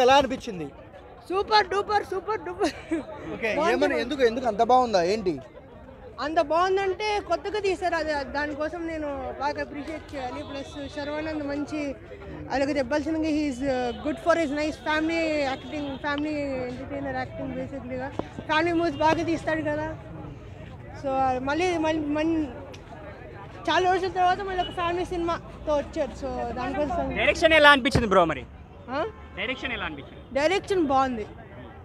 ఎలా అనిపించింది? Super duper super duper. Okay, ఏమని ఎందుకు అంత బాగుందా ఏంటి? అంత బాగుందంటే కొత్తగా తీశారు, అది దానికోసం నేను బాగా అప్రిషియేట్ చేయాలి. ప్లస్ శర్వానంద్ మంచి అలాగే దెబ్బల్సింది, he is good for his nice family acting, family entertainer acting. బేసిక్లీగా ఫ్యామిలీ మూవీస్ బాగా తీస్తాడు కదా. సో మళ్ళీ చాలా రోజుల తర్వాత మళ్ళీ ఒక ఫ్యామిలీ సినిమాతో వచ్చారు. సో దానికోసం డైరెక్షన్ ఎలా అనిపించింది బ్రో? మరి డైరెక్షన్ ఎలా అనిపించింది? డైరెక్షన్ బాగుంది,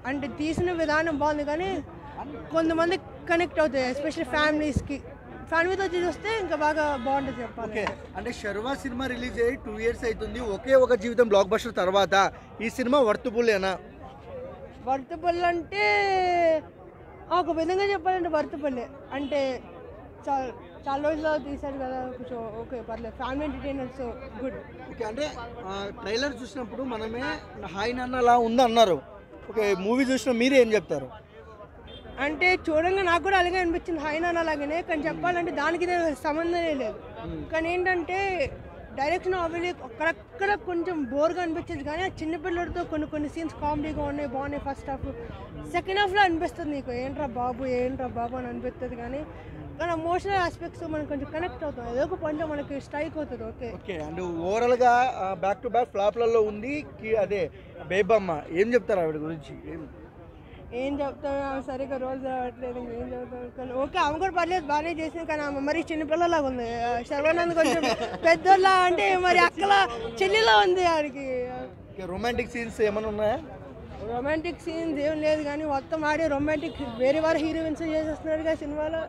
అంటే తీసిన విధానం బాగుంది, కానీ కొంతమంది కనెక్ట్ అవుతాయి, ఎస్పెషల్లీ ఫ్యామిలీస్కి. ఫ్యామిలీతో చూస్తే ఇంకా బాగా బాగుంటుంది చెప్పాలి. ఓకే, అంటే శర్వా సినిమా రిలీజ్ అయ్యి 2 years అవుతుంది. ఒకే ఒక జీవితం బ్లాక్ బస్టర్ తర్వాత ఈ సినిమా వర్తుబుల్లేనా? వర్తపల్లి అంటే ఒక విధంగా చెప్పాలంటే వర్తపల్లి అంటే చాలా రోజులు తీశారు కదా, కొంచెం ఓకే పర్లేదు, family entertainer, so good. Okay, అంటే ట్రైలర్ చూసినప్పుడు మనమే హాయ్ నాన్న అలా ఉందన్నారు. ఓకే, మూవీ చూసిన మీరు ఏం చెప్తారు? అంటే చూడంగా నాకు కూడా అలాగే అనిపించింది, హాయ్ నాన్న అలాగనే. కానీ చెప్పాలంటే దానికి సంబంధమే లేదు. కానీ ఏంటంటే డైరెక్షన్ అవి అక్కడక్కడ కొంచెం బోర్గా అనిపించింది, కానీ ఆ చిన్నపిల్లలతో కొన్ని సీన్స్ కామెడీగా ఉన్నాయి, బాగున్నాయి. ఫస్ట్ హాఫ్, సెకండ్ హాఫ్లో అనిపిస్తుంది నీకు ఏంట్రా బాబు అని అనిపిస్తుంది. కానీ ఎమోషనల్ ఆస్పెక్ట్స్ మనం కొంచెం కనెక్ట్ అవుతాం, ఏదో ఒక పాయింట్లో మనకి స్ట్రైక్ అవుతుంది. ఓకే, అండ్ ఓవరాల్గా బ్యాక్ టు బ్యాక్ ఫ్లాప్లలో ఉంది అదే బేబమ్మ. ఏం చెప్తారు ఆవిడ గురించి? ఏం చెప్తాను, సరిగ్గా రోజు రావట్లేదు, ఏం చెప్తాను. కానీ ఓకే, ఆమె కూడా పర్లేదు, బాగానే చేసింది. కానీ ఆమె మరి చిన్నపిల్లలాగా ఉంది. శర్వానంద్ కొంచెం పెద్దోళ్ళ అంటే మరి అక్కల చెల్లిలా ఉంది ఆడికి. రొమాంటిక్ సీన్స్ ఏమైనా ఉన్నాయా? రొమాంటిక్ సీన్స్ ఏం లేదు, కానీ మొత్తం ఆడే రొమాంటిక్ వేరే వారు హీరోయిన్స్ చేసేస్తున్నారుగా సినిమాలో.